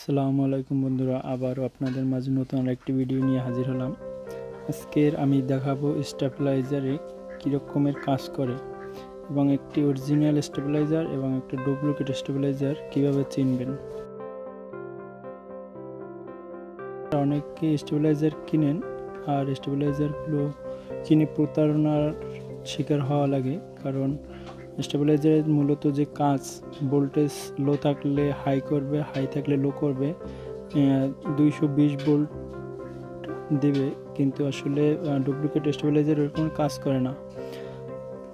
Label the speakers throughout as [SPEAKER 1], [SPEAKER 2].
[SPEAKER 1] আসসালামু আলাইকুম বন্ধুরা, আবারও আপনাদের মাঝে নতুন আরেকটি ভিডিও নিয়ে হাজির হলাম। আজকের আমি দেখাবো স্টেবিলাইজারে কী রকমের কাজ করে এবং একটি অরিজিনাল স্টেবিলাইজার এবং একটা ডুপ্লিকেট স্টেবিলাইজার কীভাবে চিনবেন। অনেকে স্টেবিলাইজার কিনেন আর স্টেবিলাইজারগুলো কিনে প্রতারণার শিকার হওয়া লাগে, কারণ স্টেবিলাইজারের মূলত যে কাজ, ভোল্টেজ লো থাকলে হাই করবে, হাই থাকলে লো করবে, 220 ভোল্ট দেবে, কিন্তু আসলে ডুপ্লিকেট স্টেবিলাইজার এরকম কাজ করে না।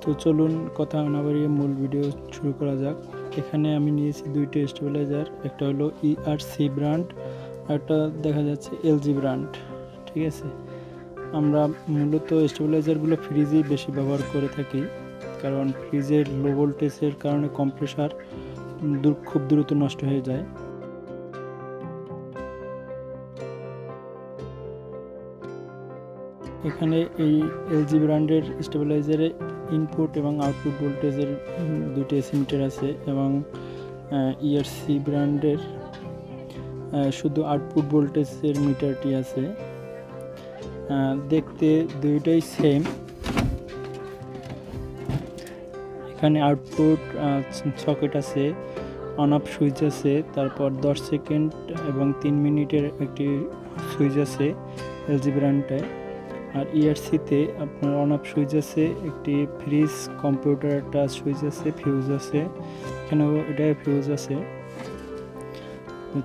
[SPEAKER 1] তো চলুন কথা না বাড়িয়ে মূল ভিডিও শুরু করা যাক। এখানে আমি নিয়েছি দুইটি স্টেবিলাইজার, একটা হলো ERC ব্র্যান্ড, একটা দেখা যাচ্ছে LG ব্র্যান্ড। ঠিক আছে, আমরা মূলত স্টেবিলাইজারগুলো ফ্রিজেই বেশি ব্যবহার করে থাকি, কারণ ফ্রিজের লো ভোল্টেজের কারণে কম্প্রেসার খুব দ্রুত নষ্ট হয়ে যায়। এখানে এই LG ব্র্যান্ডের স্টেবিলাইজারে ইনপুট এবং আউটপুট ভোল্টেজের দুটি এসি মিটার আছে, এবং ERC ব্র্যান্ডের শুধু আউটপুট ভোল্টেজের মিটারটি আছে। দেখতে দুইটাই সেম। এখানে আউটপুট সকেট আছে, অন অফ সুইচ আছে, তারপর 10 সেকেন্ড এবং 3 মিনিটের একটি সুইচ আছে LG ব্র্যান্ডটায়। আর ERCতে আপনার অন অফ সুইচ আছে, একটি ফ্রিজ কম্পিউটার একটা সুইচ আছে, ফিউজ আছে, এখানেও এটা ফিউজ আছে।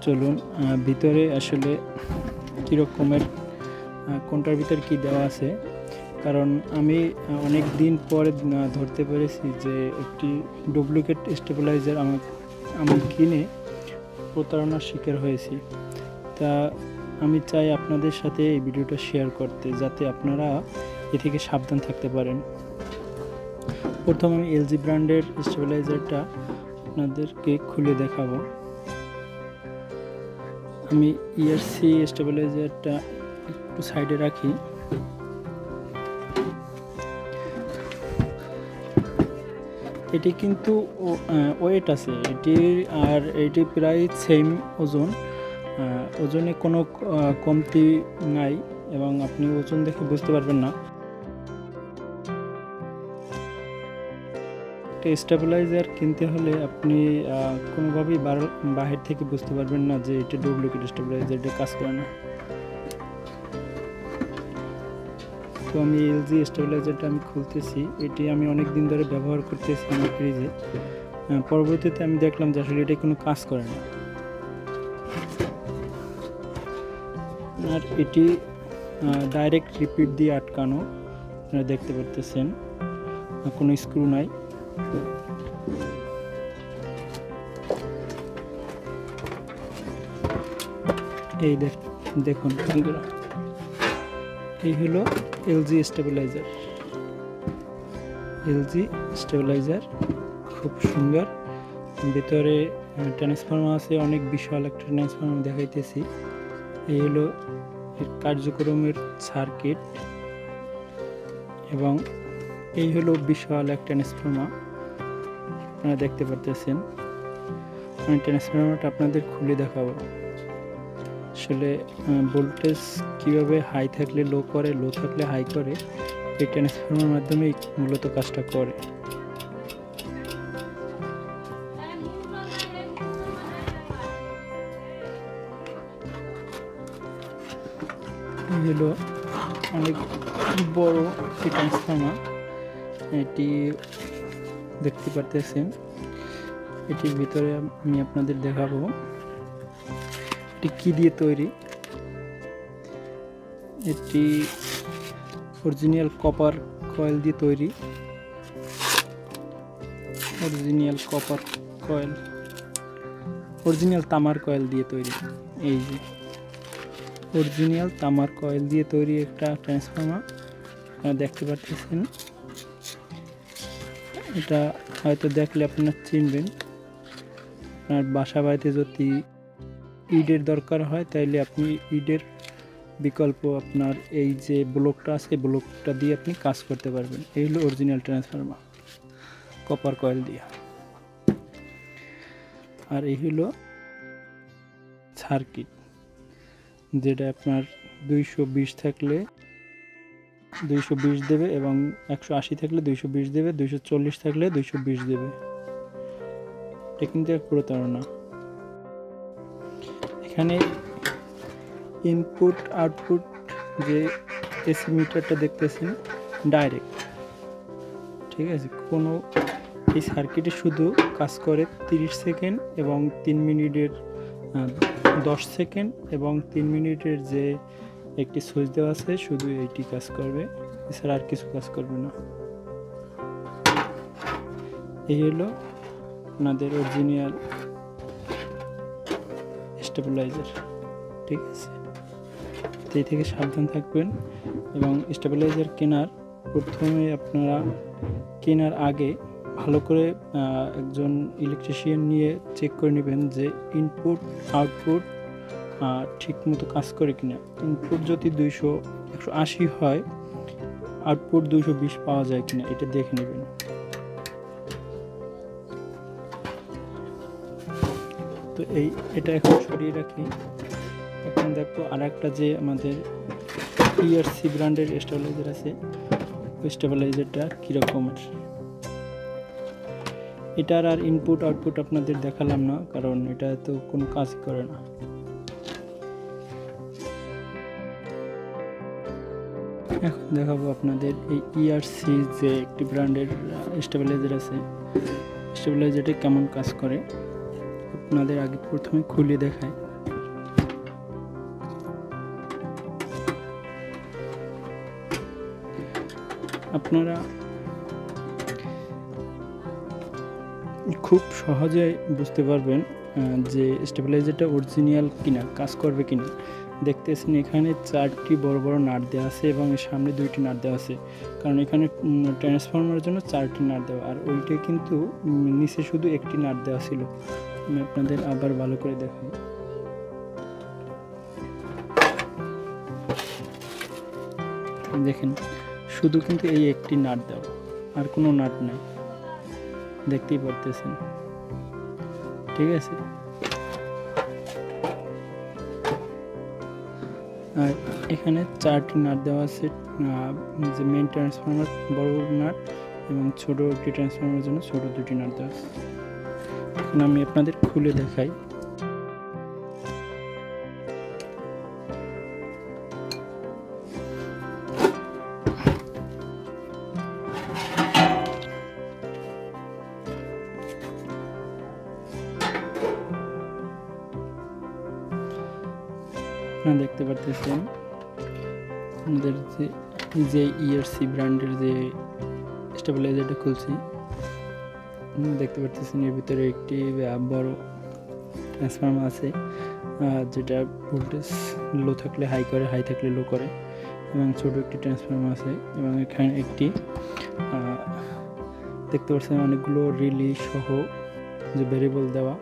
[SPEAKER 1] চলুন ভিতরে আসলে কীরকমের, কোনটার ভিতরে কি দেওয়া আছে, কারণ আমি অনেক দিন পরে ধরতে পেরেছি যে একটি ডুপ্লিকেট স্টেবিলাইজার আমি কিনে প্রতারণার শিকার হয়েছি। তা আমি চাই আপনাদের সাথে এই ভিডিওটা শেয়ার করতে, যাতে আপনারা এ থেকে সাবধান থাকতে পারেন। প্রথম আমি LG ব্র্যান্ডের স্টেবিলাইজারটা আপনাদেরকে খুলে দেখাবো। আমি ERC স্টেবিলাইজারটা একটু সাইডে রাখি। এটি কিন্তু ওয়েট আছে এটির, আর এটি প্রায় সেম ওজন, ওজনে কোনো কমতি নাই, এবং আপনি ওজন দেখে বুঝতে পারবেন না। একটা স্টেবিলাইজার কিনতে হলে আপনি কোনোভাবেই বাহির থেকে বুঝতে পারবেন না যে এটা ডুপ্লিকেট স্টেবিলাইজার, এটা কাজ করে না। তো আমি LG স্টেবিলাইজারটা আমি খুলতেছি। এটি আমি অনেক দিন ধরে ব্যবহার করতেছি আমার ফ্রিজে। পরবর্তীতে আমি দেখলাম যে আসলে এটা কোনো কাজ করে না। আর এটি ডাইরেক্ট রিপিট দিয়ে আটকানো, আপনারা দেখতে পারতেছেন, কোনো স্ক্রু নাই। এই দেখুন বন্ধুরা, এই হলো LG স্টেবিলাইজার। LG স্টেবিলাইজার খুব সুন্দর। ভিতরে ট্রান্সফর্মার আছে, অনেক বিশাল একটা ট্রান্সফর্মার দেখাইতেছি। এই হলো এর কার্যক্রমের সার্কিট, এবং এই হলো বিশাল এক ট্রান্সফর্মার, আপনারা দেখতে পারতেছেন। আমি ট্রান্সফর্মারটা আপনাদের খুলে দেখাবো। আসলে ভোল্টেজ কীভাবে হাই থাকলে লো করে, লো থাকলে হাই করে, এই ট্রান্সফর্মার মাধ্যমে মূলত কাজটা করে। এই হলো অনেক বড় একটি ট্রান্সফর্মার, এটি দেখতে পারতেছেন। এটির ভিতরে আমি আপনাদের দেখাবো এটি কি দিয়ে তৈরি। এটি অরিজিনাল কপার কয়েল দিয়ে তৈরি, অরিজিনাল কপার কয়েল, অরিজিনাল তামার কয়েল দিয়ে তৈরি। এই যে অরিজিনাল তামার কয়েল দিয়ে তৈরি একটা ট্রান্সফর্মার, আপনারা দেখতে পাচ্ছেন। এটা হয়তো দেখলে আপনারা চিনবেন। আপনার বাসা বাড়িতে যদি ইডের দরকার হয়, তাইলে আপনি ইডের বিকল্প আপনার এই যে ব্লকটা আছে, ব্লকটা দিয়ে আপনি কাজ করতে পারবেন। এই হলো অরিজিনাল ট্রান্সফর্মার কপার কয়েল দিয়ে। আর এই হলো সার্কিট, যেটা আপনার 220 থাকলে 220 দেবে এবং 180 থাকলে 220 দেবে, 240 থাকলে 220 দেবে। এটা কিন্তু এক প্রতারণা। এখানে ইনপুট আউটপুট যে এসি মিটারটা দেখতেছেন ডাইরেক্ট, ঠিক আছে। কোনো এই সার্কিটে শুধু কাজ করে 30 সেকেন্ড এবং 3 মিনিটের 10 সেকেন্ড এবং 3 মিনিটের যে একটি সুইচ দেওয়া আছে, শুধু এইটি কাজ করবে, এছাড়া আর কিছু কাজ করবে না। এই হলো আপনাদের অরিজিনাল স্টেবিলাইজার, ঠিক আছে। এই থেকে সাবধান থাকবেন। এবং স্টেবিলাইজার প্রথমে আপনারা কেনার আগে ভালো করে একজন ইলেকট্রিশিয়ান নিয়ে চেক করে নেবেন যে ইনপুট আউটপুট ঠিক মতো কাজ করে কিনা। ইনপুট যদি 180 হয়, আউটপুট 220 পাওয়া যায় কিনা, এটা দেখে নেবেন। তো এটা এখন সরিয়ে রাখি। এখন দেখো আর একটা যে আমাদের ইআরসি ব্র্যান্ডের স্টেবিলাইজার আছে, ওই স্টেবিলাইজারটা কীরকমের। এটার আর ইনপুট আউটপুট আপনাদের দেখালাম না, কারণ এটা তো কোনো কাজ করে না। এখন দেখাবো আপনাদের এই ইআরসি যে একটি ব্র্যান্ডের স্টেবিলাইজার আছে, স্টেবিলাইজারটি কেমন কাজ করে আপনাদের আগে প্রথমে খুলে দেখায়। আপনারা খুব সহজে বুঝতে পারবেন যে স্টেবিলাইজারটা অরিজিনাল কিনা, কাজ করবে কিনা। দেখতেছেন এখানে 4টি বড় বড় নাট দেওয়া আছে এবং সামনে 2টি নাট দেওয়া আছে, কারণ এখানে ট্রান্সফরমারের জন্য 4টি নাট দেওয়া, আর ওইটা কিন্তু নিচে শুধু একটি নাট দেওয়া ছিল। আমি আপনাদের আবার ভালো করে দেখাই। দেখেন শুধু কিন্তু এই একটি নাট দেওয়া, আর কোনো নাট নাই, দেখতেই পারতেছেন, ঠিক আছে। আর এখানে 4টি নাট দেওয়া আছে, যে মেইন ট্রান্সফরমার বড় নাট এবং ছোট একটি ট্রান্সফরমারের জন্য ছোট 2টি নাট দেওয়া আছে। এখন আমি আপনাদের খুলে দেখাই। দেখতে পারতেছেন আমাদের যে ইআরসি ব্র্যান্ডের যে স্টেবিলাইজারটা খুলছি, দেখতে পারতেছেন এর ভিতরে একটি বড় ট্রান্সফরমার আছে, যেটা ভোল্টেজ লো থাকলে হাই করে, হাই থাকলে লো করে, এবং ছোট একটি ট্রান্সফরমার আছে। এবং এখানে একটি দেখতে পাচ্ছেন অনেকগুলো রিলি সহ যে ভেরিয়েবল দেওয়া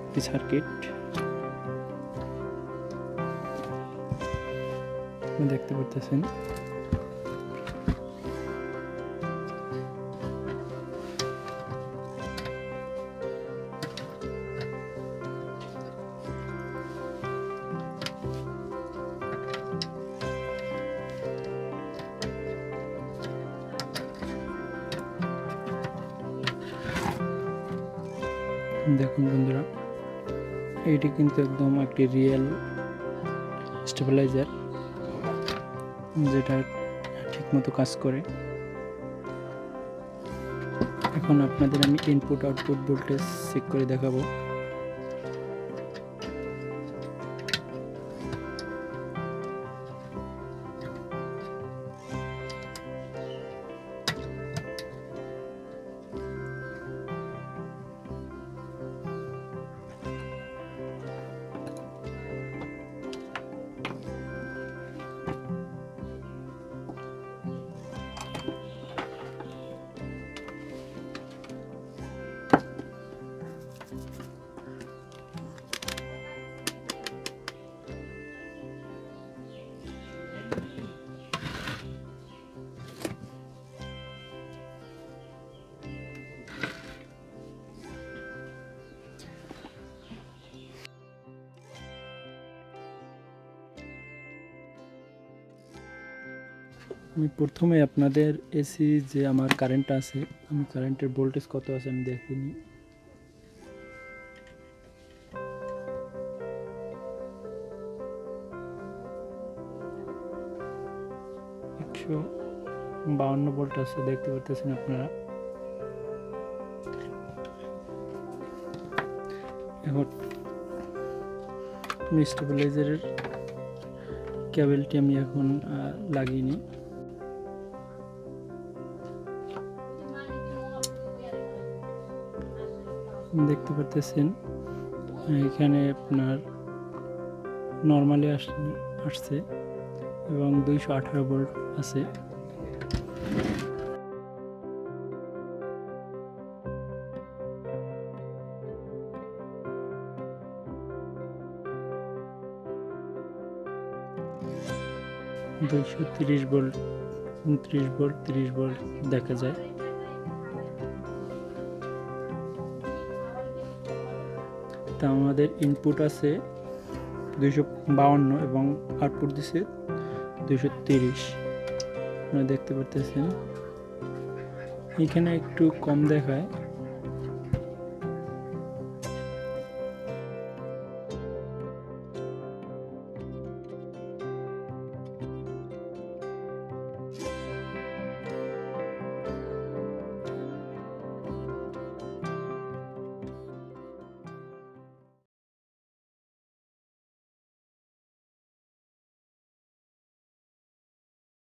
[SPEAKER 1] একটি সার্কিট দেখতে পারতেছেন। দেখুন বন্ধুরা, এইটি কিন্তু একদম একটি রিয়েল স্টেবিলাইজার, যেটা ঠিকমতো কাজ করে। এখন আপনাদের আমি ইনপুট আউটপুট ভোল্টেজ চেক করে দেখাবো। আমি প্রথমে আপনাদের এসি যে আমার কারেন্ট আছে, আমি কারেন্টের ভোল্টেজ কত আছে আমি দেখিনি। একশো 52 ভোল্ট আছে, দেখতে পারতেছেন আপনারা। এখন স্টেবিলাইজারের কেবলটি আমি এখন লাগিয়ে দেখতে পারতেছেন এখানে আপনার নর্মালি আসছে এবং 218 ভোল্ট আছে। $230 ভোল্ট, 29 ভোল্ট, 30 ভোল্ট দেখা যায়। তা আমাদের ইনপুট আছে 252 এবং আউটপুট দিছে 230, আপনারা দেখতে পারতেছেন। এখানে একটু কম দেখায়।